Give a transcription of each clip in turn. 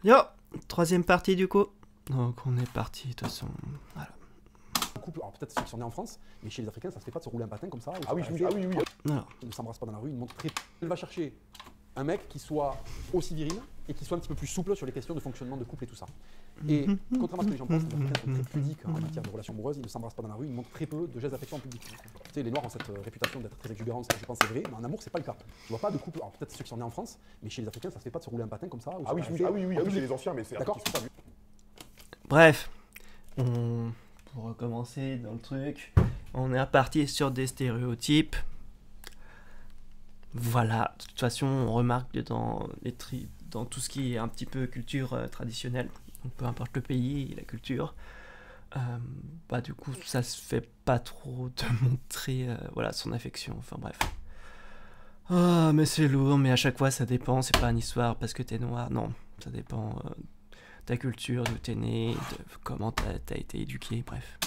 Yo, troisième partie du coup. Donc on est parti de toute façon. Voilà. Couple, alors peut-être ceux qui sont nés en France, mais chez les Africains, ça se fait pas de se rouler un patin comme ça. Ah oui, oui, oui. Alors, Ils ne s'embrassent pas dans la rue, ils montrent très. Elle va chercher un mec qui soit aussi viril et qui soit un petit peu plus souple sur les questions de fonctionnement de couple et tout ça. Et contrairement à ce que les gens pensent, les Africains sont très pudiques en matière de relations amoureuses, ils ne s'embrassent pas dans la rue, ils montrent très peu de gestes d'affection en public. Tu sais, les Noirs ont cette réputation d'être très exubérants, ça je pense c'est vrai, mais en amour c'est pas le cas. Tu vois pas de couple, alors peut-être ceux qui sont nés en France, mais chez les Africains ça se fait pas de se rouler un patin comme ça. Ah oui, oui, chez les anciens, mais c'est d'accord. bref, pour recommencer dans le truc, on est reparti sur des stéréotypes. Voilà, de toute façon, on remarque que dans tout ce qui est un petit peu culture traditionnelle, donc peu importe le pays et la culture, bah du coup, ça se fait pas trop de montrer voilà, son affection, enfin bref. Ah, mais c'est lourd, mais à chaque fois, ça dépend, c'est pas une histoire parce que t'es noir, non, ça dépend de ta culture, d'où t'es né, de comment t'as été éduqué, bref.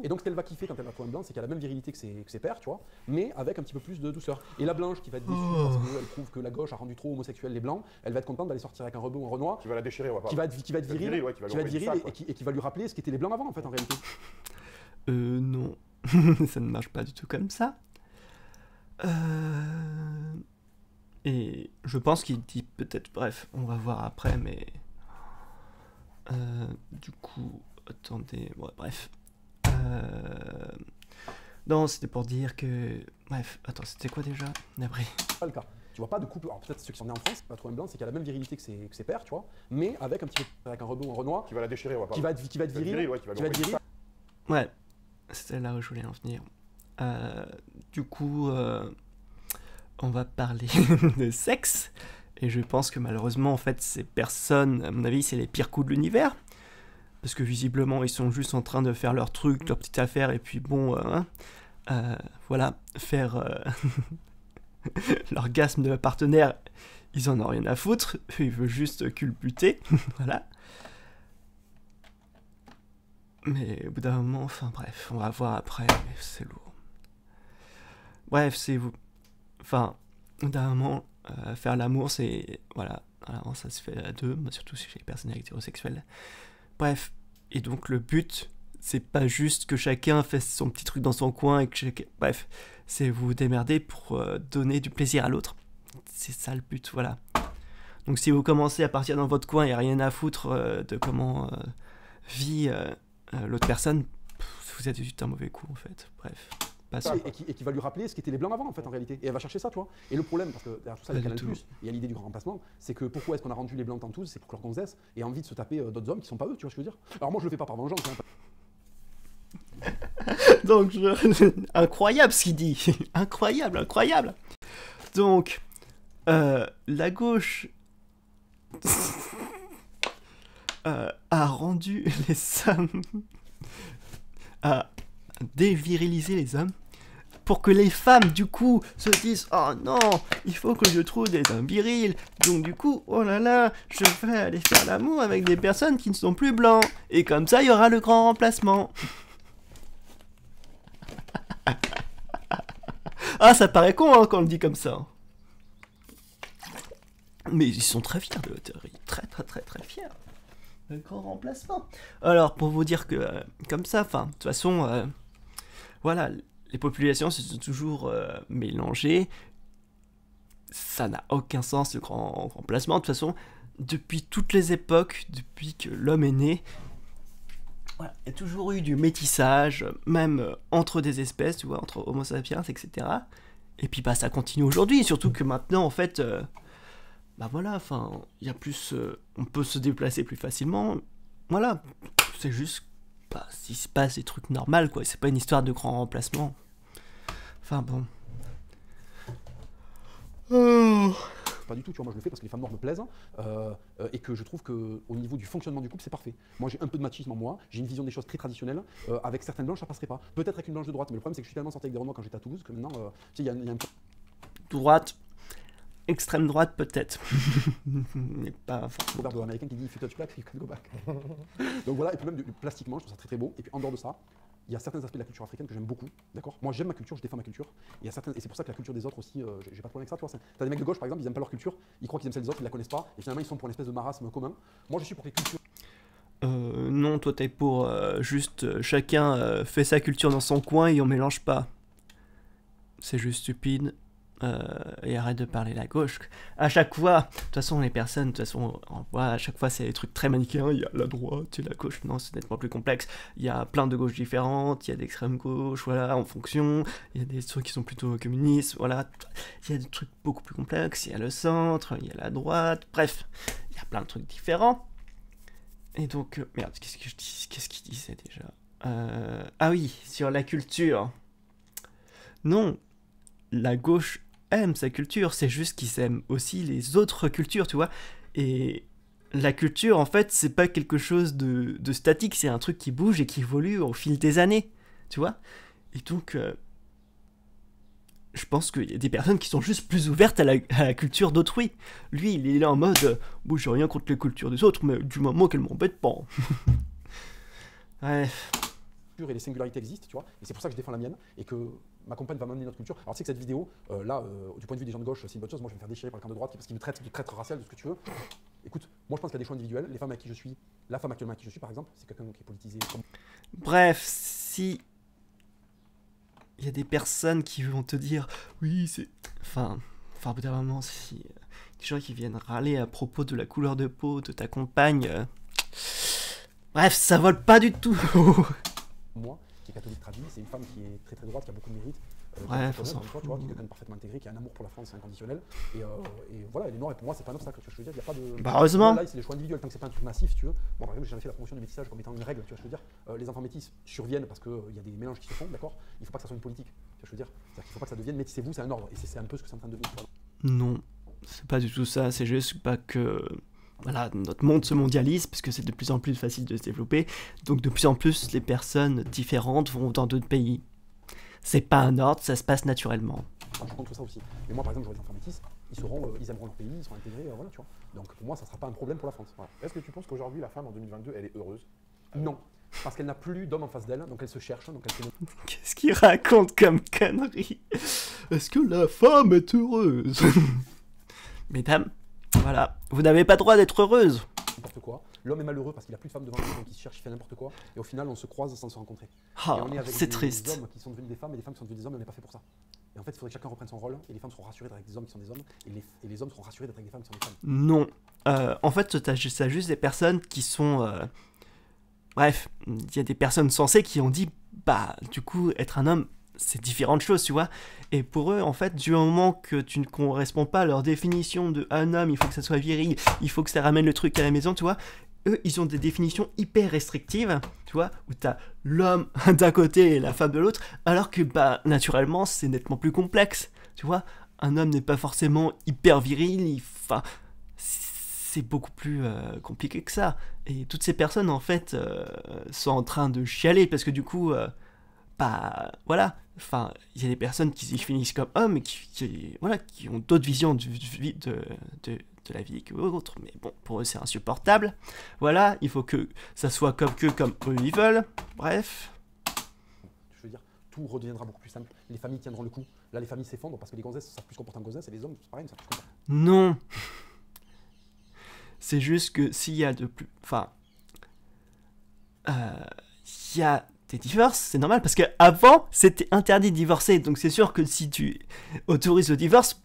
Et donc ce qu'elle va kiffer quand elle va trouver un blanc, c'est qu'elle a la même virilité que ses pères, tu vois, mais avec un petit peu plus de douceur. Et la blanche qui va être déçue parce qu'elle trouve que la gauche a rendu trop homosexuel les blancs, elle va être contente d'aller sortir avec un rebeu ou un renoir. Qui va la déchirer, qui va être viril, et qui va lui rappeler ce qu'étaient les blancs avant en fait en réalité. Non, ça ne marche pas du tout comme ça. Et je pense qu'il dit peut-être, bref, on va voir après, mais du coup, attendez, ouais, bref. Non, c'était pour dire que, bref, attends, c'était quoi déjà? Navré. Pas le cas. Tu vois pas de couple, alors peut-être ceux qui sont nés en France, pas trop un blanc, c'est qu'elle a la même virilité que ses pères, tu vois, mais avec un petit peu avec un rebeu ou un renoir. Qui va la déchirer, qui va être viril, Ouais, c'était là où je voulais en venir. Du coup, on va parler de sexe. Et je pense que malheureusement, en fait, ces personnes, à mon avis, c'est les pires coups de l'univers. Parce que visiblement, ils sont juste en train de faire leur truc, leur petite affaire, et puis bon, voilà, faire l'orgasme de la partenaire, ils en ont rien à foutre, ils veulent juste culbuter, voilà. Mais au bout d'un moment, enfin bref, on va voir après, mais c'est lourd. Bref, c'est vous. Enfin, au bout d'un moment, faire l'amour, c'est. Voilà, alors ça se fait à deux, surtout chez les personnes hétérosexuelles. Bref, et donc le but, c'est pas juste que chacun fasse son petit truc dans son coin et que chacun... Bref, c'est vous démerder pour donner du plaisir à l'autre. C'est ça le but, voilà. Donc si vous commencez à partir dans votre coin et rien à foutre de comment vit l'autre personne, vous êtes juste un mauvais coup en fait. Bref. Et qui va lui rappeler ce qu'étaient les blancs avant en fait en réalité. Et elle va chercher ça, tu vois. Et le problème, parce que derrière tout ça, il y a Canal+, il y a l'idée du grand remplacement, c'est que pourquoi est-ce qu'on a rendu les blancs tantous, c'est pour que leur gonzesse ait envie de se taper d'autres hommes qui sont pas eux, tu vois ce que je veux dire. Alors moi je le fais pas par vengeance. Donc incroyable ce qu'il dit. Incroyable, incroyable. Donc la gauche a rendu les hommes a dévirilisé les hommes pour que les femmes du coup se disent oh non, il faut que je trouve des hommes virils, donc du coup oh là là, je vais aller faire l'amour avec des personnes qui ne sont plus blancs et comme ça il y aura le grand remplacement. Ah, ça paraît con hein, quand on le dit comme ça. Mais ils sont très fiers de la théorie. Très très très très fiers. Le grand remplacement. Alors, pour vous dire que, comme ça, enfin, de toute façon, voilà, les populations se sont toujours mélangées. Ça n'a aucun sens, le grand remplacement. De toute façon, depuis toutes les époques, depuis que l'homme est né, voilà, il y a toujours eu du métissage, même entre des espèces, tu vois, entre Homo sapiens, etc. Et puis bah ça continue aujourd'hui, surtout que maintenant en fait, bah voilà, enfin, il y a plus, on peut se déplacer plus facilement. Voilà, c'est juste, bah, s'il se passe des trucs normaux quoi, c'est pas une histoire de grand remplacement. Enfin bon. Pas du tout, tu vois, moi je le fais parce que les femmes noires me plaisent et que je trouve qu'au niveau du fonctionnement du couple, c'est parfait. Moi j'ai un peu de machisme en moi, j'ai une vision des choses très traditionnelle, avec certaines blanches ça passerait pas. Peut-être avec une blanche de droite, mais le problème c'est que je suis tellement sorti avec des renois quand j'étais à Toulouse que maintenant, tu sais, il y a un... Droite, extrême droite peut-être. Mais pas forcément. Américain qui dit if you touch black, you can go back. Donc voilà, et puis même plastiquement, je trouve ça très très beau. Et puis en dehors de ça, il y a certains aspects de la culture africaine que j'aime beaucoup, d'accord? Moi j'aime ma culture, je défends ma culture, et, et c'est pour ça que la culture des autres aussi, j'ai pas de problème avec ça, tu vois. T'as des mecs de gauche par exemple, ils aiment pas leur culture, ils croient qu'ils aiment celle des autres, ils la connaissent pas, et finalement ils sont pour une espèce de marasme commun. Moi je suis pour les cultures. Non, toi t'es pour juste chacun fait sa culture dans son coin et on mélange pas. C'est juste stupide. Et arrête de parler la gauche. À chaque fois, de toute façon, les personnes, de toute façon, on voit à chaque fois, c'est des trucs très manichéens. Il y a la droite et la gauche. Non, c'est nettement plus complexe. Il y a plein de gauches différentes. Il y a d'extrême gauche, voilà, en fonction. Il y a des trucs qui sont plutôt communistes, voilà. Il y a des trucs beaucoup plus complexes. Il y a le centre, il y a la droite. Bref, il y a plein de trucs différents. Et donc, merde, qu'est-ce que je dis? Qu'est-ce qu'il disait déjà? Ah oui, sur la culture. Non, la gauche aime sa culture, c'est juste qu'ils aiment aussi les autres cultures, tu vois. Et la culture, en fait, c'est pas quelque chose de statique, c'est un truc qui bouge et qui évolue au fil des années, tu vois. Et donc, je pense qu'il y a des personnes qui sont juste plus ouvertes à la culture d'autrui. Lui, il est là en mode, bon, j'ai rien contre les cultures des autres, mais du moment qu'elles m'embêtent pas. Bref. Et les singularités existent, tu vois, et c'est pour ça que je défends la mienne, et que ma compagne va m'amener notre culture. Alors tu sais que cette vidéo, là, du point de vue des gens de gauche, c'est une bonne chose. Moi je vais me faire déchirer par le camp de droite parce qu'ils me traitent de traître racial, de ce que tu veux. Écoute, moi je pense qu'il y a des choix individuels. Les femmes avec qui je suis, la femme actuellement avec qui je suis par exemple, c'est quelqu'un qui est politisé. Bref, si il y a des personnes qui vont te dire, oui c'est... Enfin, au bout d'un moment, si... des gens qui viennent râler à propos de la couleur de peau de ta compagne... Bref, ça vole pas du tout. Moi, qui est catholique tradie, c'est une femme qui est très très droite, qui a beaucoup de mérite. Ouais, faut s'en tu vois, qui est quelqu'un de parfaitement intégré, qui a un amour pour la France, c'est inconditionnel. Et voilà, elle est noire, et pour moi, c'est pas un obstacle, tu vois, je veux dire, il n'y a pas de... Bah, heureusement. Là, c'est les choix individuels, tant que c'est pas un truc massif, si tu veux. Bon, par exemple, j'ai jamais fait la promotion du métissage comme étant une règle, tu vois, je veux dire. Les enfants métis surviennent parce qu'il y a des mélanges qui se font, d'accord? Il faut pas que ça soit une politique, tu vois, je veux dire. C'est-à-dire qu'il faut pas que ça devienne métissez-vous, c'est un ordre, et c'est un peu ce que c'est en train de devenir. Non, c'est pas du tout ça, c'est juste pas que... Voilà, notre monde se mondialise parce que c'est de plus en plus facile de se développer, donc de plus en plus les personnes différentes vont dans d'autres pays. C'est pas un ordre, ça se passe naturellement. Je suis contre ça aussi. Mais moi par exemple, j'aurais des enfants métis, ils aimeront leur pays, ils seront intégrés, voilà, tu vois. Donc pour moi, ça sera pas un problème pour la France. Voilà. Est-ce que tu penses qu'aujourd'hui, la femme en 2022, elle est heureuse? Non, parce qu'elle n'a plus d'homme en face d'elle, donc elle se cherche, donc elle se... Qu'est-ce qu'il raconte comme connerie? Est-ce que la femme est heureuse? Mesdames, voilà, vous n'avez pas le droit d'être heureuse. N'importe quoi. L'homme est malheureux parce qu'il a plus de femmes devant lui, donc il se cherche, il fait n'importe quoi. Et au final, on se croise sans se rencontrer. Ah, et on est avec c'est des triste. hommes qui sont devenus des femmes et des femmes qui sont devenues des hommes, et on n'est pas fait pour ça. Et en fait, il faudrait que chacun reprenne son rôle, et les femmes seront rassurées d'être avec des hommes qui sont des hommes, et les hommes seront rassurés d'être avec des femmes qui sont des femmes. Non. En fait, t'as juste des personnes qui sont... Bref, il y a des personnes sensées qui ont dit, bah, du coup, être un homme, c'est différentes choses, tu vois. Et pour eux, en fait, du moment que tu ne corresponds pas à leur définition de un homme, il faut que ça soit viril, il faut que ça ramène le truc à la maison, tu vois. Eux, ils ont des définitions hyper restrictives, tu vois, où t'as l'homme d'un côté et la femme de l'autre, alors que, bah, naturellement, c'est nettement plus complexe, tu vois. Un homme n'est pas forcément hyper viril, enfin, c'est beaucoup plus compliqué que ça. Et toutes ces personnes, en fait, sont en train de chialer, parce que du coup, bah, voilà, enfin, il y a des personnes qui se définissent comme hommes, et voilà, qui ont d'autres visions de la vie que autres, mais bon, pour eux c'est insupportable. Voilà, il faut que ça soit comme eux ils veulent. Bref. Je veux dire, tout redeviendra beaucoup plus simple. Les familles tiendront le coup. Là, les familles s'effondrent parce que les gonzesses savent plus se comporter en gonzesses et les hommes, c'est pareil, ça savent plus se comporter. Non. C'est juste que s'il y a de plus... Enfin... Il y a des divorces, c'est normal, parce qu'avant, c'était interdit de divorcer. Donc c'est sûr que si tu autorises le divorce,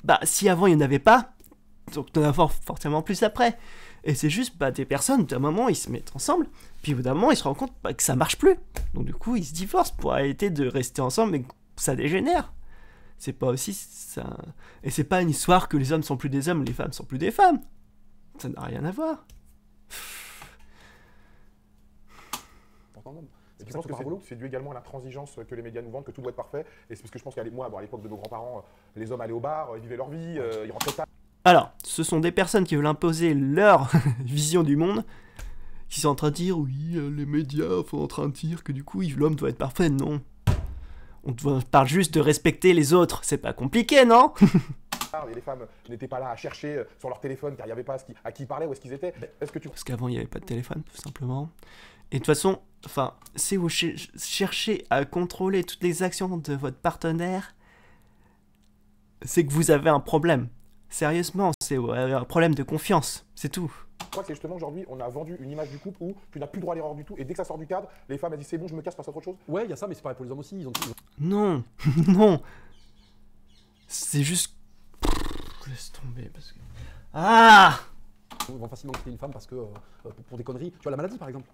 bah si avant il n'y en avait pas, donc tu en as forcément plus après. Et c'est juste, bah, des personnes, d'un moment, ils se mettent ensemble, puis au bout d'un moment, ils se rendent compte bah, que ça marche plus. Donc du coup, ils se divorcent pour arrêter de rester ensemble, mais ça dégénère. C'est pas aussi ça... Et c'est pas une histoire que les hommes sont plus des hommes, les femmes sont plus des femmes. Ça n'a rien à voir. Et tu penses que c'est dû également à la transigence que les médias nous vendent, que tout doit être parfait? Et c'est parce que je pense qu'à moi, à l'époque de nos grands-parents, les hommes allaient au bar, ils vivaient leur vie, ils rentraient tard. Alors, ce sont des personnes qui veulent imposer leur vision du monde, qui sont en train de dire, oui, les médias sont en train de dire que du coup, l'homme doit être parfait. Non. On parle juste de respecter les autres. C'est pas compliqué, non? Et les femmes n'étaient pas là à chercher sur leur téléphone car il n'y avait pas à qui ils parlaient, où est-ce qu'ils étaient. Est-ce que tu... Parce qu'avant, il n'y avait pas de téléphone, tout simplement. Et de toute façon, enfin, si vous cherchez à contrôler toutes les actions de votre partenaire, c'est que vous avez un problème. Sérieusement, c'est un problème de confiance, c'est tout. Je crois que c'est justement aujourd'hui, on a vendu une image du couple où tu n'as plus le droit à l'erreur du tout, et dès que ça sort du cadre, les femmes elles disent c'est bon, je me casse, passe à autre chose. Ouais, il y a ça, mais c'est pareil pour les hommes aussi. Non, non. C'est juste... Laisse tomber parce que... Ah! Ils vont facilement quitter une femme parce que pour des conneries. Tu vois, la maladie par exemple.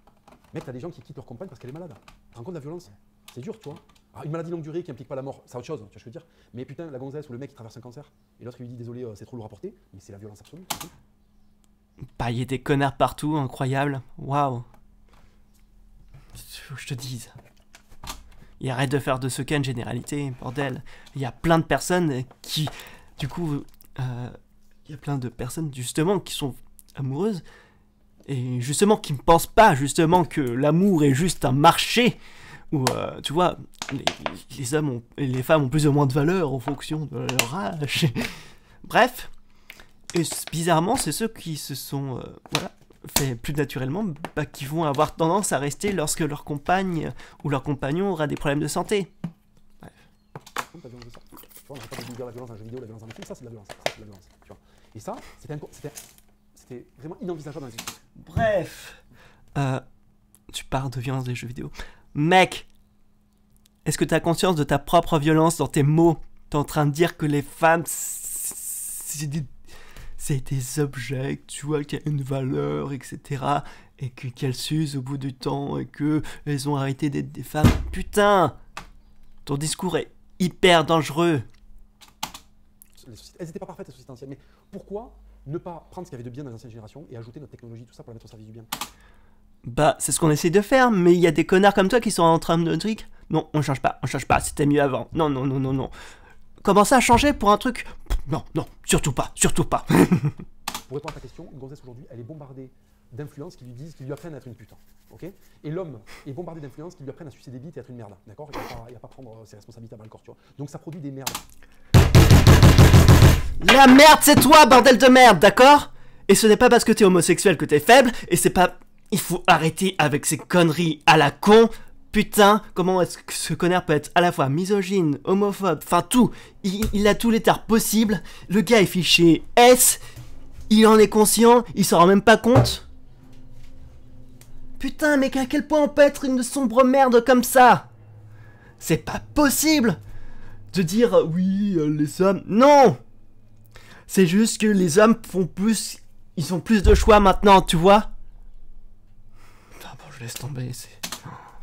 Mec, t'as des gens qui quittent leur compagne parce qu'elle est malade. Tu te rends compte de la violence? C'est dur, tu vois. Alors, une maladie longue durée qui implique pas la mort, c'est autre chose, tu vois ce que je veux dire. Mais putain, la gonzesse ou le mec qui traverse un cancer, et l'autre il lui dit désolé, c'est trop lourd à porter, mais c'est la violence absolue. Bah, il y a des connards partout, incroyable. Waouh. Faut que je te dise. Et arrête de faire de ce cas une généralité, bordel. Il y a plein de personnes qui, du coup, il y a plein de personnes justement qui sont amoureuses et justement qui ne pensent pas justement que l'amour est juste un marché où, tu vois, les hommes et les femmes ont plus ou moins de valeur en fonction de leur âge. Bref, et bizarrement, c'est ceux qui se sont voilà, fait plus naturellement, bah, qui vont avoir tendance à rester lorsque leur compagne ou leur compagnon aura des problèmes de santé. Bref. Tu vois, on n'a pas de dire la violence dans un jeu vidéo, la violence dans un film, ça c'est de la violence, ça c'est de la violence, tu vois. Et ça, c'était vraiment inenvisageable dans les études. Bref, tu parles de violence des jeux vidéo. Mec, est-ce que tu as conscience de ta propre violence dans tes mots? T'es en train de dire que les femmes, c'est des objets, tu vois, qui ont une valeur, etc. Et qu'elles s'usent au bout du temps et qu'elles ont arrêté d'être des femmes. Putain! Ton discours est hyper dangereux. Elles n'étaient pas parfaites, les sociétés anciennes, mais pourquoi ne pas prendre ce qu'il y avait de bien dans les anciennes générations et ajouter notre technologie, tout ça, pour la mettre au service du bien? Bah, c'est ce qu'on essaie de faire, mais il y a des connards comme toi qui sont en train de truc. Non, on change pas, c'était mieux avant. Non, non, non, non, non. Commencer à changer pour un truc? Non, non, surtout pas, surtout pas. Pour répondre à ta question, une gonzesse aujourd'hui, elle est bombardée d'influences qui lui apprennent à être une pute. Okay, et l'homme est bombardé d'influences qui lui apprennent à sucer des bites et à être une merde. D'accord? Il va pas prendre ses responsabilités à bras le corps, tu vois. Donc ça produit des merdes. La merde, c'est toi, bordel de merde, d'accord? Et ce n'est pas parce que t'es homosexuel que t'es faible, et c'est pas... Il faut arrêter avec ces conneries à la con. Putain, comment est-ce que ce connard peut être à la fois misogyne, homophobe, enfin tout. Il a tous les tares possibles. Le gars est fiché S. Il en est conscient, il s'en rend même pas compte. Putain, mais à quel point on peut être une sombre merde comme ça? C'est pas possible de dire oui, les hommes... Non! C'est juste que les hommes font plus... Ils ont plus de choix maintenant, tu vois? Enfin bon, je laisse tomber, c'est...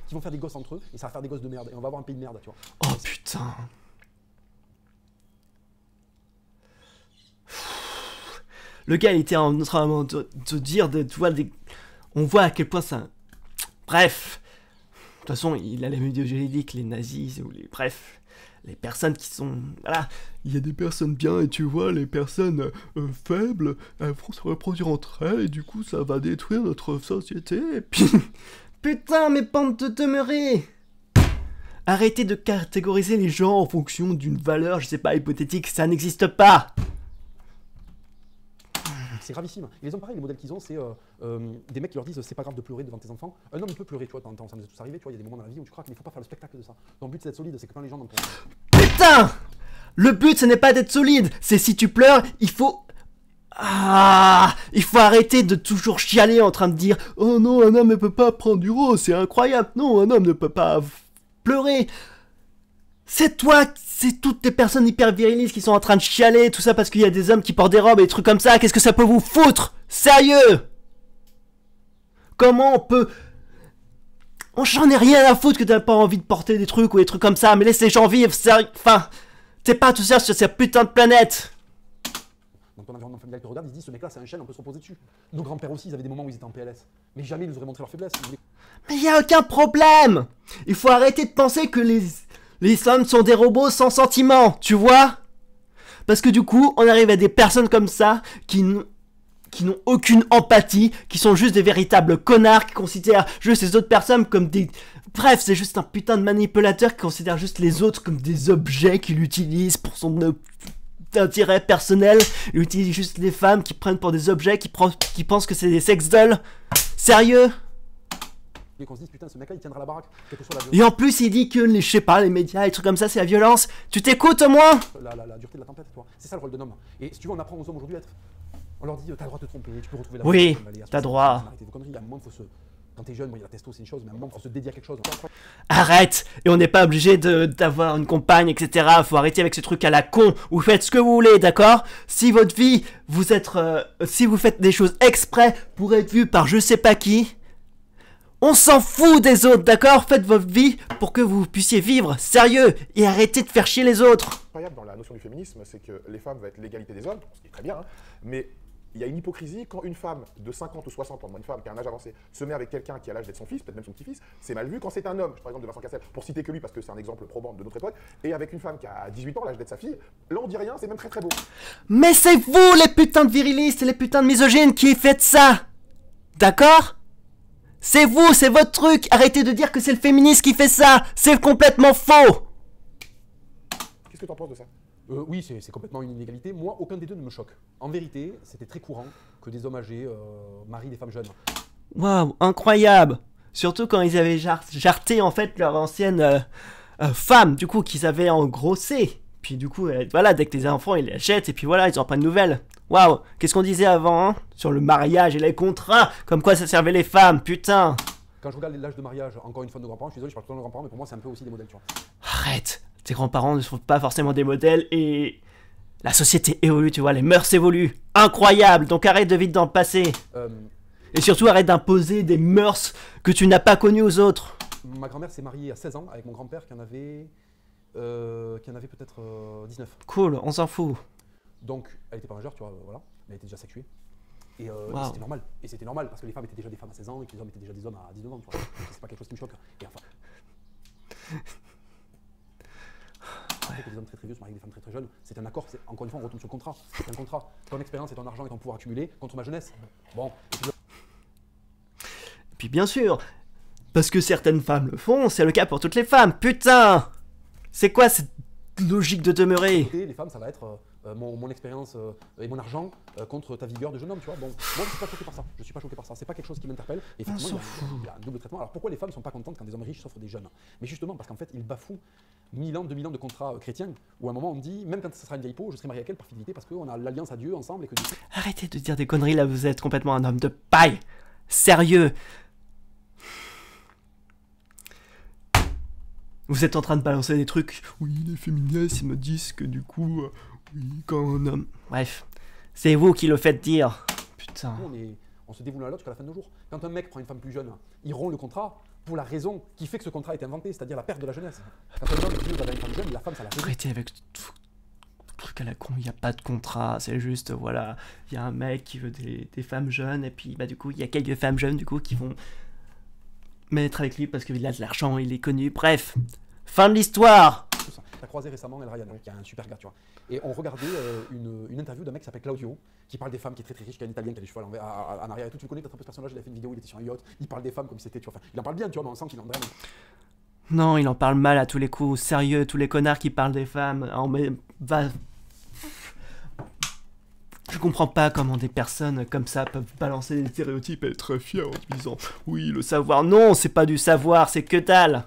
Qui vont faire des gosses entre eux, et ça va faire des gosses de merde, et on va avoir un pays de merde, tu vois. Oh putain. Le gars, il était en train de dire, tu vois, on voit à quel point ça... Bref. De toute façon, il a la même idéologie que les nazis, ou les... Bref. Les personnes qui sont... Voilà. Il y a des personnes bien, et tu vois, les personnes faibles, elles vont se reproduire entre elles, et du coup, ça va détruire notre société, et puis... Putain, mais bande de demeurés! Arrêtez de catégoriser les gens en fonction d'une valeur, je sais pas, hypothétique, ça n'existe pas! C'est gravissime. Et les hommes, pareil, les modèles qu'ils ont, c'est des mecs qui leur disent c'est pas grave de pleurer devant tes enfants. Un homme, il peut pleurer, tu vois, de temps en temps, ça nous est tous arrivé, tu vois, il y a des moments dans la vie où tu crois qu'il faut pas faire le spectacle de ça. Ton but, c'est d'être solide, c'est que quand les gens n'en Putain! Le but, ce n'est pas d'être solide, c'est si tu pleures, il faut... Ah, il faut arrêter de toujours chialer en train de dire « Oh non, un homme ne peut pas prendre du rose, c'est incroyable. Non, un homme ne peut pas pleurer. » C'est toi, c'est toutes les personnes hyper virilistes qui sont en train de chialer, tout ça parce qu'il y a des hommes qui portent des robes et des trucs comme ça. Qu'est-ce que ça peut vous foutre? Sérieux? Comment on peut... J'en ai rien à foutre que t'as pas envie de porter des trucs ou des trucs comme ça, mais laisse les gens vivre, sérieux. Enfin, t'es pas tout seul sur cette putain de planète. Dans ton environnement familial, tu regardes, ils se disent ce mec-là, c'est un chêne, on peut se reposer dessus. Nos grands-pères aussi, ils avaient des moments où ils étaient en PLS. Mais jamais ils nous auraient montré leur faiblesse. Mais y a aucun problème. Il faut arrêter de penser que les hommes sont des robots sans sentiments, tu vois? Parce que du coup, on arrive à des personnes comme ça qui n'ont aucune empathie, qui sont juste des véritables connards, qui considèrent juste les autres personnes comme des... Bref, c'est juste un putain de manipulateur qui considère juste les autres comme des objets qu'il utilise pour son intérêt personnel. Il utilise juste les femmes qui prennent pour des objets, qui pensent que c'est des sex dolls. Sérieux? Et qu'on se dise, putain, ce mec-là, il tiendra la baraque, quelle que soit la Et en plus, il dit que, je sais pas, les médias, les trucs comme ça, c'est la violence. Tu t'écoutes au moins? la dureté de la tempête, toi. C'est ça le rôle d'un homme. Et si tu veux, on apprend aux hommes aujourd'hui à être. On leur dit, t'as le droit de te tromper, tu peux retrouver la Oui, vérité, t'as droit. Arrêtez vos conneries, à un moment, faut se. Quand t'es jeune, bon, il y a la testo, c'est une chose, mais à un moment, faut se dédier à quelque chose. Arrête. Et on n'est pas obligé d'avoir une compagne, etc. Faut arrêter avec ce truc à la con. Vous faites ce que vous voulez, d'accord? Si votre vie, si vous faites des choses exprès pour être vu par je sais pas qui, on s'en fout des autres, d'accord? Faites votre vie pour que vous puissiez vivre sérieux et arrêtez de faire chier les autres. Incroyable dans la notion du féminisme, c'est que les femmes vont être l'égalité des hommes, ce qui est très bien, hein, mais il y a une hypocrisie quand une femme de 50 ou 60 ans, une femme qui a un âge avancé, se met avec quelqu'un qui a l'âge d'être son fils, peut-être même son petit-fils, c'est mal vu. Quand c'est un homme, par exemple de Vincent Cassel, pour citer que lui parce que c'est un exemple probant de notre époque, et avec une femme qui a 18 ans, l'âge d'être sa fille, là on dit rien, c'est même très très beau. Mais c'est vous les putains de virilistes et les putains de misogynes qui faites ça, d'accord? C'est vous, c'est votre truc. Arrêtez de dire que c'est le féminisme qui fait ça, c'est complètement faux. Qu'est-ce que tu en penses de ça? Oui, c'est complètement une inégalité. Moi, aucun des deux ne me choque. En vérité, c'était très courant que des hommes âgés marient des femmes jeunes. Waouh, incroyable. Surtout quand ils avaient jarté en fait leur ancienne femme, du coup, qu'ils avaient engrossé. Puis du coup, voilà, dès que les enfants, ils les achètent et puis voilà, ils en prennent de nouvelles. Waouh, qu'est-ce qu'on disait avant, hein? Sur le mariage et les contrats, comme quoi ça servait les femmes, putain. Quand je regarde l'âge de mariage, encore une fois, de nos grands-parents, je suis désolé, je parle tout le temps de nos grands-parents, mais pour moi, c'est un peu aussi des modèles, tu vois. Arrête, tes grands-parents ne sont pas forcément des modèles et la société évolue, tu vois, les mœurs évoluent. Incroyable, donc arrête de vivre dans le passé. Et surtout arrête d'imposer des mœurs que tu n'as pas connues aux autres. Ma grand-mère s'est mariée à 16 ans avec mon grand-père qui en avait peut-être 19. Cool, on s'en fout. Donc, elle était pas majeure, tu vois, voilà, elle était déjà sexuée. Et Wow. c'était normal. Et c'était normal parce que les femmes étaient déjà des femmes à 16 ans et que les hommes étaient déjà des hommes à 19 ans, tu vois. Donc, c'est pas quelque chose qui me choque. Et enfin. Que des hommes très très vieux se marient avec des femmes très très jeunes, c'est un accord, encore une fois on retombe sur le contrat, c'est un contrat, ton expérience et ton argent et ton pouvoir accumulé contre ma jeunesse. Bon, Et puis bien sûr, parce que certaines femmes le font, c'est le cas pour toutes les femmes, putain. C'est quoi cette logique de demeurer? les femmes ça va être mon expérience et mon argent contre ta vigueur de jeune homme, tu vois. Bon, moi je suis pas choqué par ça, je suis pas choqué par ça, c'est pas quelque chose qui m'interpelle. Effectivement, il y a un double traitement. Alors pourquoi les femmes sont pas contentes quand des hommes riches s'offrent des jeunes? Mais justement parce qu'en fait ils bafouent 1000 ans, 2000 ans de contrats chrétiens où à un moment on me dit, même quand ça sera une vieille peau, je serai marié avec elle par fidélité parce qu'on a l'alliance à Dieu ensemble et que du coup... Arrêtez de dire des conneries là, vous êtes complètement un homme de paille. Sérieux. Vous êtes en train de balancer des trucs. Oui, les féministes, ils me disent que du coup, oui, quand un homme... Bref, c'est vous qui le faites dire. Putain. On se dévoue l'un à l'autre jusqu'à la fin de nos jours. Quand un mec prend une femme plus jeune, il rompt le contrat pour la raison qui fait que ce contrat a été inventé, c'est-à-dire la perte de la jeunesse. Quand un homme dit d'avoir une femme jeune, la femme ça la fait. Arrêtez avec ce truc à la con, il n'y a pas de contrat, c'est juste, voilà, il y a un mec qui veut des femmes jeunes, et puis bah du coup, il y a quelques femmes jeunes du coup qui vont mettre avec lui parce qu'il a de l'argent, il est connu, bref. Fin de l'histoire. T'as croisé récemment El Ryan, qui est un super gars, tu vois. Et on regardait une interview d'un mec qui s'appelle Claudio, qui parle des femmes, qui est très très riche, qui est un Italien, qui a des cheveux en arrière et tout. Tu connais peut-être un peu ce personnage, il a fait une vidéo, il était sur un yacht, il parle des femmes comme si c'était, tu vois. Enfin, il en parle bien, tu vois, mais on sent qu'il en draine. Non, il en parle mal à tous les coups, sérieux, tous les connards qui parlent des femmes, Je comprends pas comment des personnes comme ça peuvent balancer des stéréotypes et être très fiers en disant « Oui, le savoir, non, c'est pas du savoir, c'est que dalle !»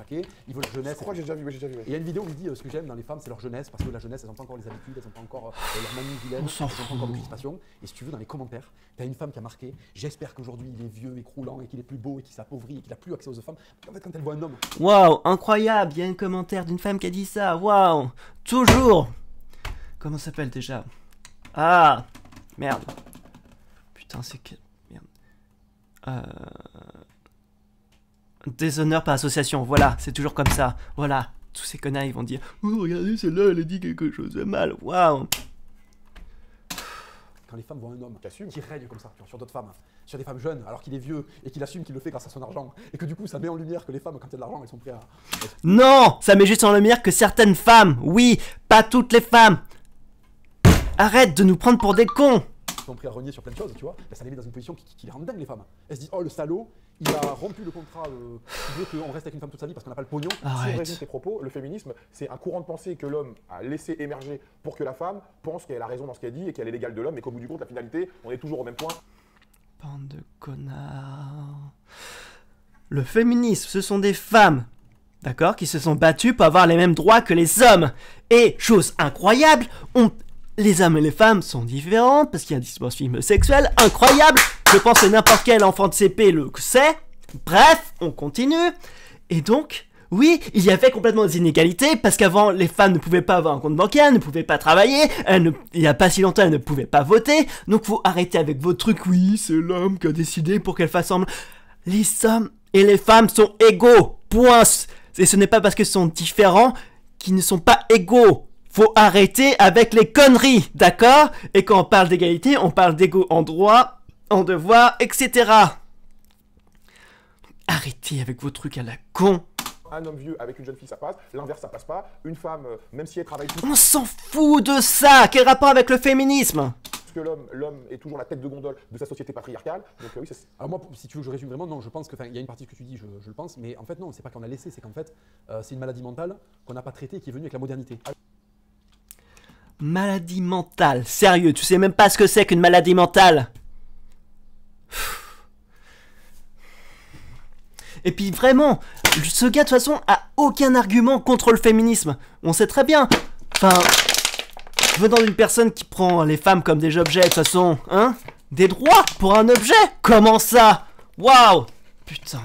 Il veut la jeunesse. Je crois que j'ai déjà vu, j'ai déjà vu. Et il y a une vidéo où il dit ce que j'aime dans les femmes, c'est leur jeunesse, parce que la jeunesse, elles n'ont pas encore les habitudes, elles n'ont pas encore leur manie vilaine, elles n'ont pas encore de crispation. Et si tu veux, dans les commentaires, tu as une femme qui a marqué j'espère qu'aujourd'hui il est vieux et croulant et qu'il est plus beau et qu'il s'appauvrit et qu'il n'a plus accès aux femmes. En fait, quand elle voit un homme. Waouh, incroyable, il y a un commentaire d'une femme qui a dit ça, waouh, toujours. Comment ça s'appelle déjà? Ah, merde. Putain, c'est que. Merde. Déshonneur par association, voilà, c'est toujours comme ça, voilà. Tous ces connards, ils vont dire oh, regardez, celle-là, elle a dit quelque chose de mal, waouh. Quand les femmes voient un homme qui règne comme ça sur d'autres femmes, sur des femmes jeunes, alors qu'il est vieux et qu'il assume qu'il le fait grâce à son argent, et que du coup ça met en lumière que les femmes, quand il y a de l'argent, elles sont prêtes à... Non, ça met juste en lumière que certaines femmes, oui, pas toutes les femmes. Arrête de nous prendre pour des cons. Ils sont prêts à renier sur plein de choses, tu vois, ben, ça les met dans une position qui les rend dingues, les femmes. Elles se disent, oh le salaud, il a rompu le contrat, il veut qu'on reste avec une femme toute sa vie parce qu'on n'a pas le pognon. Si on résume tes propos, le féminisme, c'est un courant de pensée que l'homme a laissé émerger pour que la femme pense qu'elle a raison dans ce qu'elle dit et qu'elle est l'égale de l'homme, et qu'au bout du compte, la finalité, on est toujours au même point. Bande de connards. Le féminisme, ce sont des femmes, d'accord, qui se sont battues pour avoir les mêmes droits que les hommes. Et, chose incroyable, les hommes et les femmes sont différentes parce qu'il y a un dimorphisme sexuel incroyable. Je pense que n'importe quel enfant de CP le sait. Bref, on continue. Et donc, oui, il y avait complètement des inégalités parce qu'avant, les femmes ne pouvaient pas avoir un compte bancaire, ne pouvaient pas travailler, il n'y a pas si longtemps, elles ne pouvaient pas voter. Donc, faut arrêter avec vos trucs. Oui, c'est l'homme qui a décidé pour qu'elle fasse semblant. Les hommes et les femmes sont égaux. Point. Et ce n'est pas parce qu'ils sont différents qu'ils ne sont pas égaux. Faut arrêter avec les conneries, d'accord? Et quand on parle d'égalité, on parle d'égaux en droit, en devoir, etc. Arrêtez avec vos trucs à la con. Un homme vieux avec une jeune fille, ça passe. L'inverse, ça passe pas. Une femme, même si elle travaille plus. On s'en fout de ça. Quel rapport avec le féminisme? Parce que l'homme est toujours la tête de gondole de sa société patriarcale. Donc oui, c'est... Alors moi, si tu veux que je résume vraiment, non, je pense que, il y a une partie que tu dis, je le pense, mais en fait non, c'est pas qu'on a laissé, c'est qu'en fait, c'est une maladie mentale qu'on n'a pas traitée et qui est venue avec la modernité. Maladie mentale, sérieux, tu sais même pas ce que c'est qu'une maladie mentale. Et puis vraiment, ce gars de toute façon a aucun argument contre le féminisme. On sait très bien. Enfin, venant d'une personne qui prend les femmes comme des objets, de toute façon, hein? Des droits pour un objet? Comment ça? Waouh! Putain.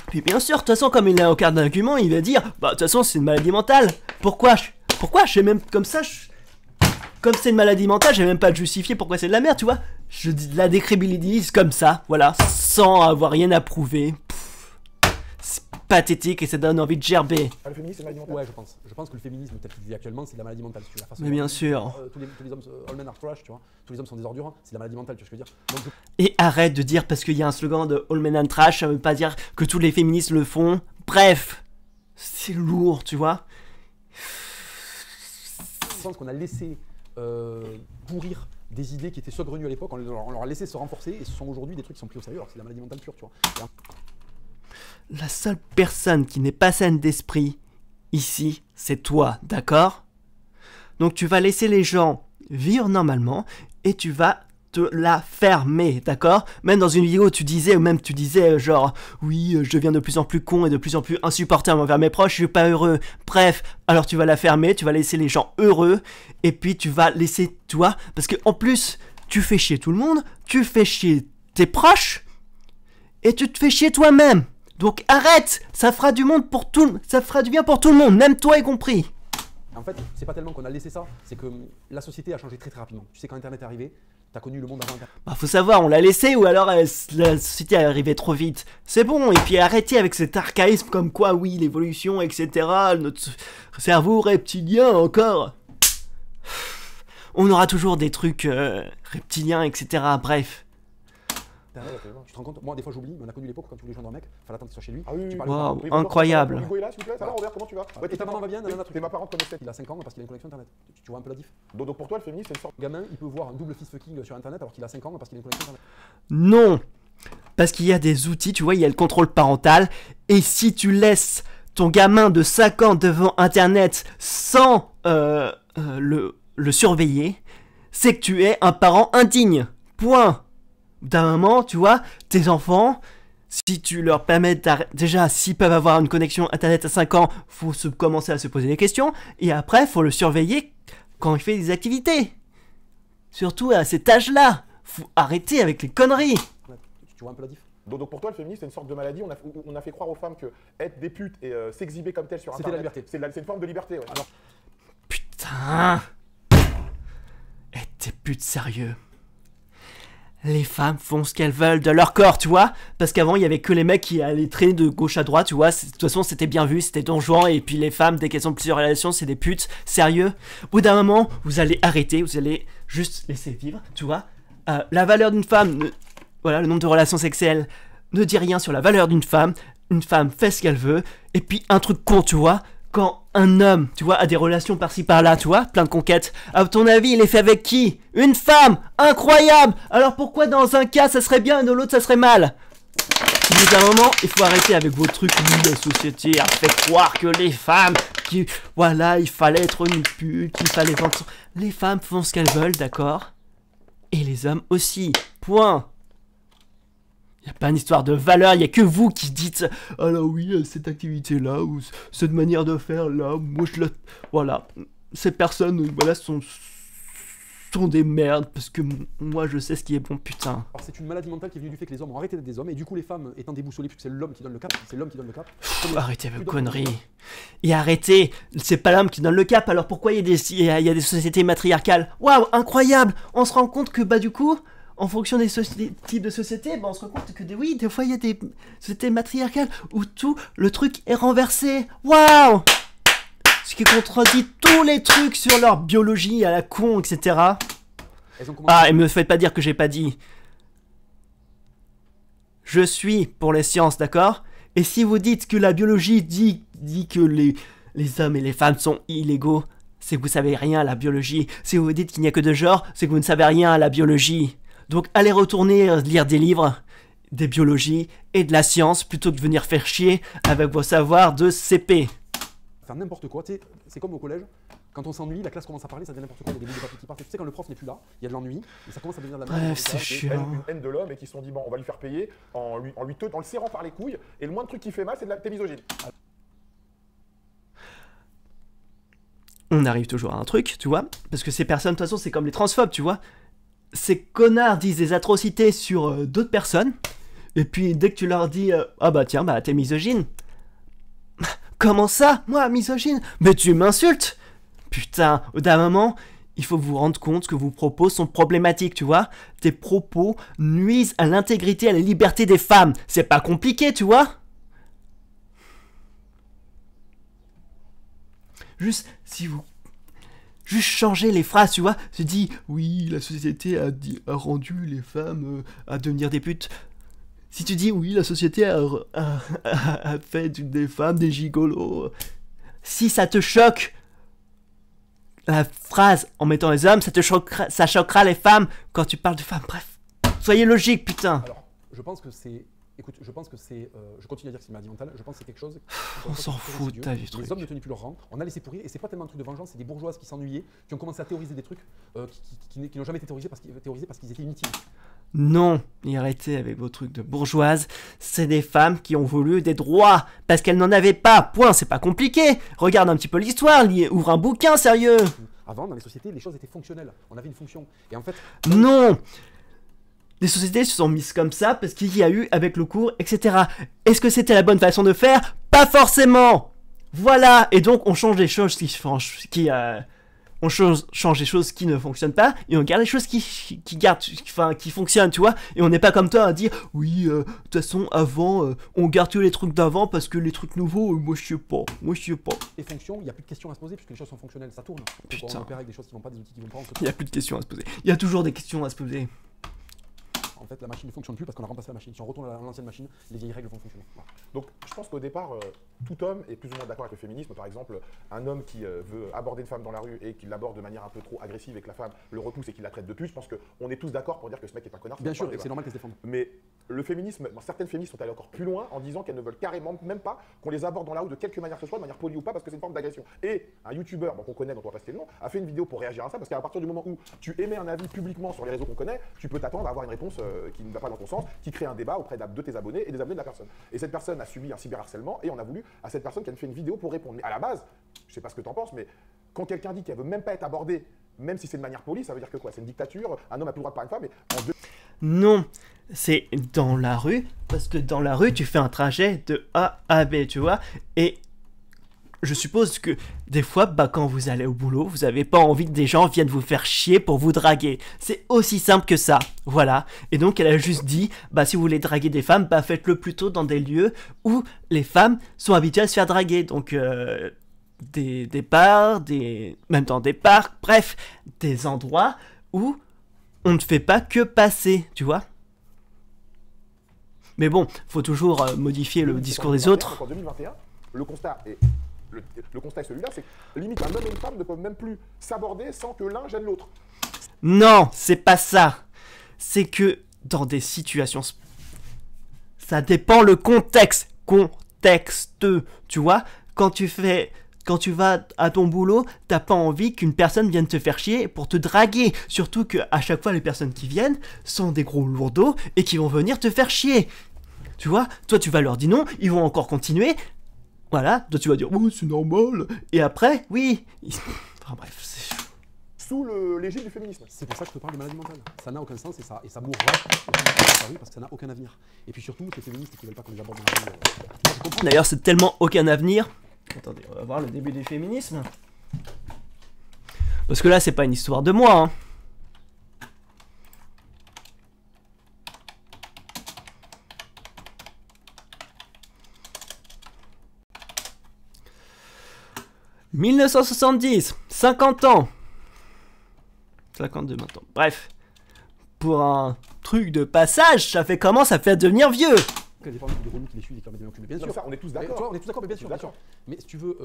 Puis bien sûr, de toute façon, comme il n'a aucun argument, il va dire, bah de toute façon c'est une maladie mentale. Pourquoi je sais même comme ça, comme c'est une maladie mentale, j'ai même pas à justifier pourquoi c'est de la merde, tu vois. Je la décrédibilise comme ça, voilà, sans avoir rien à prouver. C'est pathétique et ça donne envie de gerber. Ah, le féminisme, c'est une maladie mentale? Ouais, je pense. Je pense que le féminisme tel qu'il vit actuellement, c'est de la maladie mentale. Si tu veux, la façon Mais bien sûr. tous les hommes, all men are trash, tu vois. Tous les hommes sont des ordures, c'est de la maladie mentale, tu vois ce que je veux dire. Donc, Et arrête de dire parce qu'il y a un slogan de All Men and Trash, ça veut pas dire que tous les féministes le font. Bref, c'est lourd, tu vois. je pense qu'on a laissé pourrir des idées qui étaient saugrenues à l'époque, on leur a laissé se renforcer et ce sont aujourd'hui des trucs qui sont pris au sérieux alors que c'est la maladie mentale pure, tu vois. La seule personne qui n'est pas saine d'esprit ici, c'est toi, d'accord? Donc tu vas laisser les gens vivre normalement et tu vas te la fermer, d'accord? Même dans une vidéo tu disais, ou même tu disais genre oui je deviens de plus en plus con et de plus en plus insupportable envers mes proches, je suis pas heureux. Bref, alors tu vas la fermer, tu vas laisser les gens heureux et puis tu vas laisser toi, parce que en plus tu fais chier tout le monde, tu fais chier tes proches et tu te fais chier toi-même. Donc arrête, ça fera du monde pour tout, ça fera du bien pour tout le monde, même toi y compris. En fait, c'est pas tellement qu'on a laissé ça, c'est que la société a changé très très rapidement. Tu sais, quand Internet est arrivé, t'as connu le monde avant Internet. Bah faut savoir, on l'a laissé ou alors la société est arrivée trop vite. C'est bon, et puis arrêtez avec cet archaïsme comme quoi, oui, l'évolution, etc. Notre cerveau reptilien encore. On aura toujours des trucs reptiliens, etc. Bref. Tu te rends compte? Moi, des fois, j'oublie, mais on a connu l'époque quand tu voulais joindre un mec, fallait attendre qu'il soit chez lui. Ah oui, tu oui. parles Waouh, Oui, incroyable. Hugo est là, s'il vous plaît. Ça va, Robert, comment tu vas? Et ta maman va bien? Nanana, Et ma parente connaissait. Il a 5 ans parce qu'il a une connexion Internet. Tu vois un peu la diff? Donc pour toi, le féminisme, c'est une sorte. Le gamin, il peut voir un double fist fucking sur Internet alors qu'il a 5 ans parce qu'il a une connexion Internet. Non, parce qu'il y a des outils, tu vois, il y a le contrôle parental, et si tu laisses ton gamin de 5 ans devant Internet sans le surveiller, c'est que tu es un parent indigne. Point. D'un moment, tu vois, tes enfants, si tu leur permets déjà, s'ils peuvent avoir une connexion Internet à 5 ans, faut commencer à se poser des questions, et après, faut le surveiller quand il fait des activités. Surtout à cet âge-là. Faut arrêter avec les conneries. Tu vois un peu la diff? Donc pour toi, le féminisme, c'est une sorte de maladie. On a fait croire aux femmes que être des putes et s'exhiber comme telles sur C'était Internet, la liberté. c'est une forme de liberté. Ouais. Alors, Putain. Et t'es pute sérieux. Les femmes font ce qu'elles veulent de leur corps, tu vois. Parce qu'avant, il y avait que les mecs qui allaient traîner de gauche à droite, tu vois. De toute façon, c'était bien vu, c'était Don Juan. Et puis les femmes, dès qu'elles ont plusieurs relations, c'est des putes. Sérieux. Au bout d'un moment, vous allez arrêter, vous allez juste laisser vivre, tu vois. La valeur d'une femme, voilà, le nombre de relations sexuelles ne dit rien sur la valeur d'une femme. Une femme fait ce qu'elle veut. Et puis un truc con, tu vois. Quand un homme, tu vois, a des relations par-ci par-là, tu vois, plein de conquêtes, à ton avis, il est fait avec qui? Une femme! Incroyable! Alors pourquoi dans un cas ça serait bien et dans l'autre ça serait mal? Au bout d'un moment, il faut arrêter avec vos trucs. Oui, la société a fait croire que les femmes, voilà, il fallait être une pute, qu'il fallait vendre. Les femmes font ce qu'elles veulent, d'accord? Et les hommes aussi. Point. Il n'y a pas une histoire de valeur, il n'y a que vous qui dites « Alors oui, cette activité-là, ou cette manière de faire là, moi je la... » Voilà. Ces personnes, voilà, sont des merdes, parce que moi je sais ce qui est bon, putain. Alors c'est une maladie mentale qui est venue du fait que les hommes ont arrêté d'être des hommes, et du coup les femmes étant déboussolées, puisque c'est l'homme qui donne le cap, c'est l'homme qui donne le cap. Arrêtez vos conneries. Et arrêtez, c'est pas l'homme qui donne le cap, alors pourquoi il y a des sociétés matriarcales? Waouh, incroyable. On se rend compte que, bah du coup, en fonction des types de sociétés, bah, on se rend compte que, oui, des fois il y a des sociétés matriarcales où tout le truc est renversé. Waouh. Ce qui contredit tous les trucs sur leur biologie à la con, etc. Ah, et me faites pas dire que j'ai pas dit. Je suis pour les sciences, d'accord? Et si vous dites que la biologie dit que les hommes et les femmes sont illégaux, c'est que vous savez rien à la biologie. Si vous dites qu'il n'y a que deux genres, c'est que vous ne savez rien à la biologie. Donc allez retourner lire des livres, des biologies et de la science, plutôt que de venir faire chier avec vos savoirs de CP. Faire n'importe quoi, tu sais, c'est comme au collège, quand on s'ennuie, la classe commence à parler, ça devient n'importe quoi, il y a des bouts de papier qui partent. Tu sais, quand le prof n'est plus là, il y a de l'ennui, et ça commence à devenir de la merde. Bref, c'est chiant. Une haine de l'homme et qui se sont dit bon, on va lui faire payer en le serrant par les couilles, et le moins de truc qui fait mal, c'est de la t'es misogyne. On arrive toujours à un truc, tu vois, parce que ces personnes, de toute façon, c'est comme les transphobes, tu vois. Ces connards disent des atrocités sur d'autres personnes, et puis dès que tu leur dis ah bah tiens, bah t'es misogyne. Comment ça? Moi, misogyne? Mais tu m'insultes! Putain, d'un moment, il faut vous rendre compte que vos propos sont problématiques, tu vois? Tes propos nuisent à l'intégrité, à la liberté des femmes. C'est pas compliqué, tu vois? Juste, si vous... Juste changer les phrases, tu vois? Se dit, oui, la société a rendu les femmes à devenir des putes. Si tu dis oui, la société a fait des femmes des gigolos. Si ça te choque, la phrase en mettant les hommes, ça choquera les femmes quand tu parles de femmes. Bref, soyez logique, putain. Alors, je pense que c'est... Écoute, je pense que c'est... je continue à dire que c'est une maladie mentale, je pense que c'est quelque chose... On s'en fout de ta vie, truc. Les hommes ne tenaient plus leur rang, on a laissé pourrir, et c'est pas tellement un truc de vengeance, c'est des bourgeoises qui s'ennuyaient, qui ont commencé à théoriser des trucs qui n'ont jamais été théorisés parce qu'ils étaient inutiles. Non, et arrêtez avec vos trucs de bourgeoises, c'est des femmes qui ont voulu des droits, parce qu'elles n'en avaient pas, point, c'est pas compliqué. Regarde un petit peu l'histoire, ouvre un bouquin, sérieux. Avant, dans les sociétés, les choses étaient fonctionnelles, on avait une fonction, et en fait... Non. Les sociétés se sont mises comme ça parce qu'il y a eu avec le cours, etc. Est-ce que c'était la bonne façon de faire? Pas forcément. Voilà, et donc on change les choses change les choses qui ne fonctionnent pas et on garde les choses qui fonctionnent, tu vois. Et on n'est pas comme toi à dire oui, de toute façon avant on garde tous les trucs d'avant parce que les trucs nouveaux, moi je sais pas. Les fonctions, il n'y a plus de questions à se poser puisque les choses sont fonctionnelles, ça tourne. Putain. On opère avec des choses qui vont pas, des outils qui vont pas. Il n'y a plus de questions à se poser. Il y a toujours des questions à se poser. En fait, la machine ne fonctionne plus parce qu'on a remplacé la machine. Si on retourne à l'ancienne machine, les vieilles règles vont fonctionner. Voilà. Donc, je pense qu'au départ, tout homme est plus ou moins d'accord avec le féminisme. Par exemple, un homme qui veut aborder une femme dans la rue et qui l'aborde de manière un peu trop agressive et que la femme le repousse et qu'il la traite de pute, je pense qu'on est tous d'accord pour dire que ce mec est un connard. Bien sûr, c'est normal qu'elle se défende. Mais le féminisme, certaines féministes sont allées encore plus loin en disant qu'elles ne veulent carrément même pas qu'on les aborde dans la rue de quelque manière que ce soit, de manière polie ou pas, parce que c'est une forme d'agression. Et un youtubeur qu'on connaît, dont on va pas citer le nom, a fait une vidéo pour réagir à ça, parce qu'à partir du moment où tu émets un avis publiquement sur les réseaux qu'on connaît, tu peux t'attendre à avoir une réponse qui ne va pas dans ton sens, qui crée un débat auprès de tes abonnés et des abonnés de la personne. Et cette personne a subi un cyberharcèlement et on a voulu à cette personne qu'elle fait une vidéo pour répondre. Mais à la base, je sais pas ce que t'en penses, mais quand quelqu'un dit qu'elle veut même pas être abordée, même si c'est de manière polie, ça veut dire que quoi? C'est une dictature, un homme a plus le droit de parler une femme, et Non, c'est dans la rue, parce que dans la rue, tu fais un trajet de A à B, tu vois, et je suppose que des fois, quand vous allez au boulot, vous avez pas envie que des gens viennent vous faire chier pour vous draguer. C'est aussi simple que ça, voilà. Et donc, elle a juste dit, si vous voulez draguer des femmes, faites-le plutôt dans des lieux où les femmes sont habituées à se faire draguer. Donc, des bars, même dans des parcs, bref, des endroits où on ne fait pas que passer, tu vois. Mais bon, faut toujours modifier le discours des autres. En 2021, le constat est celui-là, c'est que limite un homme et une femme ne peuvent même plus s'aborder sans que l'un gêne l'autre. Non, c'est pas ça. C'est que dans des situations... Ça dépend le contexte. Tu vois, quand quand tu vas à ton boulot, t'as pas envie qu'une personne vienne te faire chier pour te draguer. Surtout qu'à chaque fois, les personnes qui viennent sont des gros lourdeaux et qui vont venir te faire chier. Tu vois, toi tu vas leur dire non, ils vont encore continuer. Voilà, toi tu vas dire oh c'est normal. Et après, oui. Enfin bref, c'est... Sous l'égide du féminisme. C'est pour ça que je te parle de maladie mentale. Ça n'a aucun sens et ça mourra parce que ça n'a aucun avenir. Et puis surtout, les féministes qui veulent pas qu'on les aborde dans la rue. Moi, je comprends. D'ailleurs, c'est tellement aucun avenir. Attendez, on va voir le début du féminisme. Parce que là, c'est pas une histoire de moi, hein. « 1970, 50 ans. 52 maintenant. Bref. Pour un truc de passage, ça fait comment ça fait devenir vieux. Il y a des femmes qui les qui les suivent et qui leur mettent des mains au cul. Bien Non, sûr. ça, on est tous Mais, d'accord. tu vois, on est tous d'accord, mais bien sûr, bien sûr. D'accord. Mais si tu veux,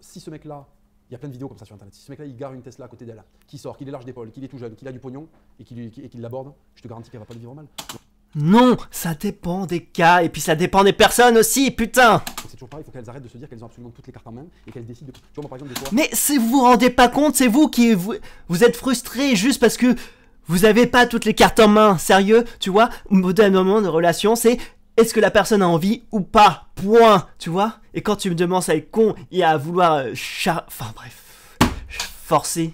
si ce mec-là, il y a plein de vidéos comme ça sur internet, si ce mec-là il gare une Tesla à côté d'elle, qui sort, qu'il est large d'épaule, qu'il est tout jeune, qu'il a du pognon et qu'il l'aborde, je te garantis qu'elle va pas le vivre mal. Non, ça dépend des cas et puis ça dépend des personnes aussi, putain. Donc c'est toujours pareil, il faut qu'elles arrêtent de se dire qu'elles ont absolument toutes les cartes en main et qu'elles décident de. Tu vois, moi par exemple, des fois. Mais si vous vous rendez pas compte, c'est vous qui vous êtes frustré juste parce que vous avez pas toutes les cartes en main. Sérieux, tu vois, au bout d'un moment de relation, c'est est-ce que la personne a envie ou pas. Point, tu vois. Et quand tu me demandes à être con et à vouloir enfin bref, forcer.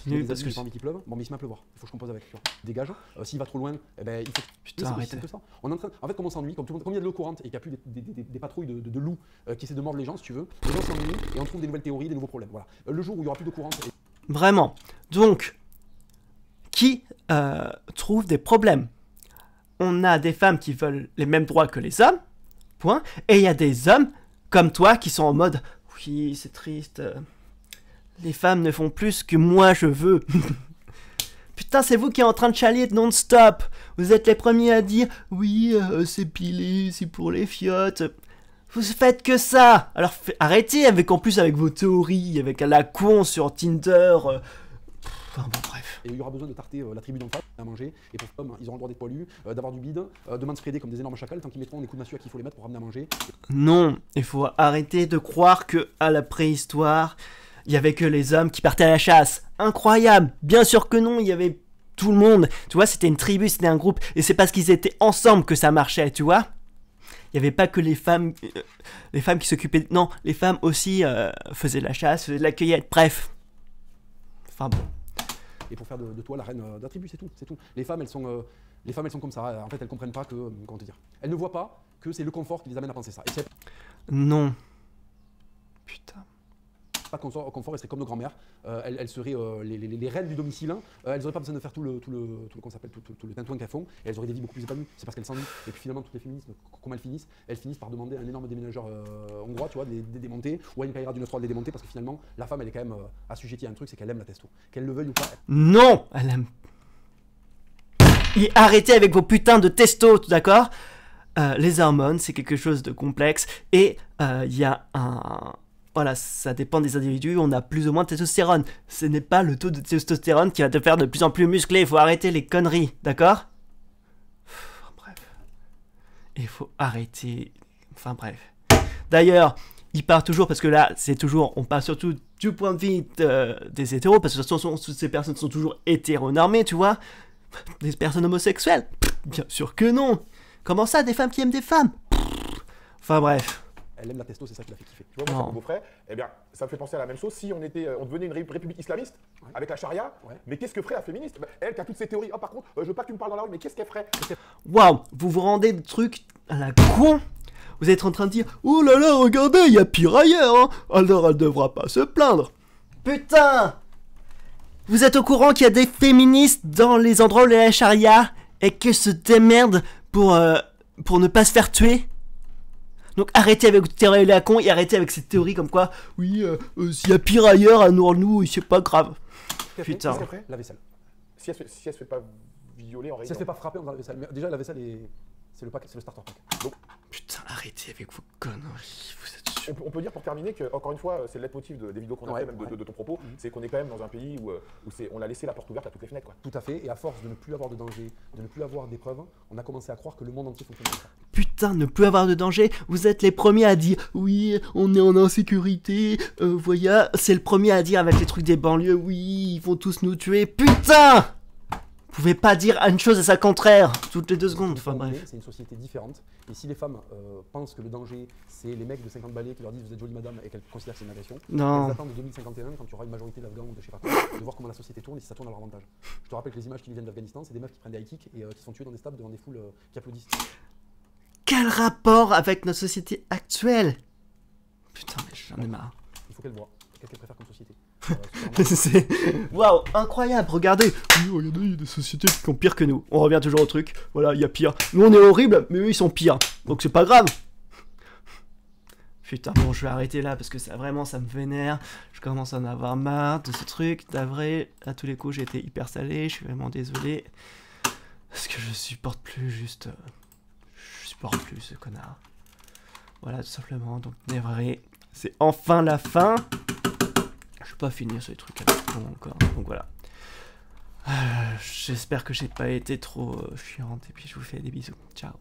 Nul Parce parce que que j'ai pas envie qu'il pleuve. Bon, mais il se met à pleuvoir. Il faut que je compose avec. Tu vois. Dégage. S'il va trop loin, eh ben il faut. Putain, C'est arrêtez. que ça. On est en train. En fait, comme on s'ennuie, comme il y a de l'eau courante et qu'il n'y a plus des patrouilles de loups qui essaient de mordre les gens, si tu veux, les gens s'ennuient et on trouve des nouvelles théories, des nouveaux problèmes. Voilà. Le jour où il y aura plus d'eau courante. Vraiment. Donc, qui trouve des problèmes? On a des femmes qui veulent les mêmes droits que les hommes, point. Et il y a des hommes comme toi qui sont en mode oui, c'est triste. Les femmes ne font plus ce que moi je veux. Putain, c'est vous qui êtes en train de chialer non-stop. Vous êtes les premiers à dire oui, c'est pilé, c'est pour les fiottes. Vous faites que ça. Alors arrêtez avec en plus avec vos théories, avec la con sur Tinder. Enfin bon, bref. Et il y aura besoin de tarter la tribu d'en face à manger. Et pour les hommes, ils auront le droit d'être poilus, d'avoir du bide, de manspreader comme des énormes chacals tant qu'ils mettront des coups de massue à qui il faut les mettre pour ramener à manger. Non, il faut arrêter de croire que à la préhistoire, il y avait que les hommes qui partaient à la chasse. Incroyable. Bien sûr que non, il y avait tout le monde. Tu vois, c'était une tribu, c'était un groupe. Et c'est parce qu'ils étaient ensemble que ça marchait, tu vois. Il n'y avait pas que les femmes qui s'occupaient... Non, les femmes aussi faisaient la chasse, faisaient de la cueillette, bref. Enfin bon. Et pour faire de toi la reine de la tribu, c'est tout, c'est tout. Les femmes, elles sont comme ça. En fait, elles comprennent pas que, comment te dire, elles ne voient pas que c'est le confort qui les amène à penser ça. Et si elles Non. Putain. pas confort, elles seraient comme nos grands-mères. Elles seraient les reines du domicile. Elles n'auraient pas besoin de faire tout le tintouin qu'elles font. Et elles auraient des vies beaucoup plus épanouies. C'est parce qu'elles s'ennuient. Et puis finalement, toutes les féministes, comment elles finissent? Elles finissent par demander à un énorme déménageur hongrois, tu vois, de les démonter, ou à une caïra d'une 3 de les démonter, parce que finalement, la femme, elle est quand même assujettie à un truc, c'est qu'elle aime la testo. Qu'elle le veuille ou pas. Non, elle aime. Et arrêtez avec vos putains de testo, d'accord? Les hormones, c'est quelque chose de complexe. Et il y a un... Voilà, ça dépend des individus, on a plus ou moins de testostérone. Ce n'est pas le taux de testostérone qui va te faire de plus en plus musclé, il faut arrêter les conneries, d'accord? Bref. Il faut arrêter... Enfin bref. D'ailleurs, il part toujours, parce que là, c'est toujours... On parle surtout du point de vue des hétéros, parce que de toute façon, toutes ces personnes sont toujours hétéronormées, tu vois? Des personnes homosexuelles? Bien sûr que non! Comment ça, des femmes qui aiment des femmes? Enfin bref. Elle aime la testo, c'est ça qui la fait kiffer. Tu vois, moi, c'est mon beau-frère. Eh bien, ça me fait penser à la même chose si on devenait une république islamiste avec la charia. Ouais. Mais qu'est-ce que ferait la féministe? Elle qui a toutes ces théories. Oh, par contre, je veux pas que tu me parles dans la rue, mais qu'est-ce qu'elle ferait? Waouh, vous vous rendez des trucs à la con? Vous êtes en train de dire oh là là, regardez, il y a pire ailleurs, hein. Alors elle devra pas se plaindre. Putain! Vous êtes au courant qu'il y a des féministes dans les endroits où il y a la charia et qu'elles se démerdent pour ne pas se faire tuer? Donc arrêtez avec votre théorie la con et arrêtez avec cette théorie comme quoi oui, s'il y a pire ailleurs, à nous, c'est pas grave. Putain. Qu'est-ce qu'elle ferait? La vaisselle. Si elle se fait pas violer en Si elle réalité. se fait pas frapper, on va la vaisselle. Mais déjà, la vaisselle est. c'est le starter pack. Putain, arrêtez avec vos conneries, vous êtes sûr. On peut dire pour terminer que, encore une fois, c'est le leitmotiv des vidéos qu'on a fait, même de ton propos, c'est qu'on est quand même dans un pays où on a laissé la porte ouverte à toutes les fenêtres. Quoi. Tout à fait, et à force de ne plus avoir de danger, de ne plus avoir d'épreuves, on a commencé à croire que le monde entier fonctionne comme ça. Putain, ne plus avoir de danger, vous êtes les premiers à dire oui, on est en insécurité, voyez, c'est le premier à dire avec les trucs des banlieues, oui, ils vont tous nous tuer, putain! Vous pouvez pas dire une chose à sa contraire toutes les 2 secondes, enfin bref. C'est une société différente, et si les femmes pensent que le danger, c'est les mecs de 50 balais qui leur disent vous êtes jolie madame et qu'elles considèrent que c'est une agression, Non. elles attendent de 2051, quand il y aura une majorité d'Afghans ou de je sais pas quoi, de voir comment la société tourne et si ça tourne à leur avantage. Je te rappelle que les images qui viennent d'Afghanistan, c'est des meufs qui prennent des high kicks et qui sont tuées dans des stades devant des foules qui applaudissent. Quel rapport avec notre société actuelle? Putain, mais j'en ai marre. Il faut qu'elles voient, qu'est-ce qu'elles préfèrent comme société. C'est... Waouh, incroyable, regardez. Oui, regardez, il y a des sociétés qui ont pire que nous. On revient toujours au truc, voilà, il y a pire. Nous on est horribles, mais eux ils sont pires. Donc c'est pas grave. Putain, bon, je vais arrêter là parce que ça vraiment ça me vénère. Je commence à en avoir marre de ce truc. D'avril, à tous les coups j'ai été hyper salé, je suis vraiment désolé. Parce que je supporte plus juste... je supporte plus ce connard. Voilà, tout simplement, donc navré. C'est enfin la fin. Je vais pas finir ces trucs avec vous encore, donc voilà. J'espère que j'ai pas été trop chiante et puis je vous fais des bisous. Ciao.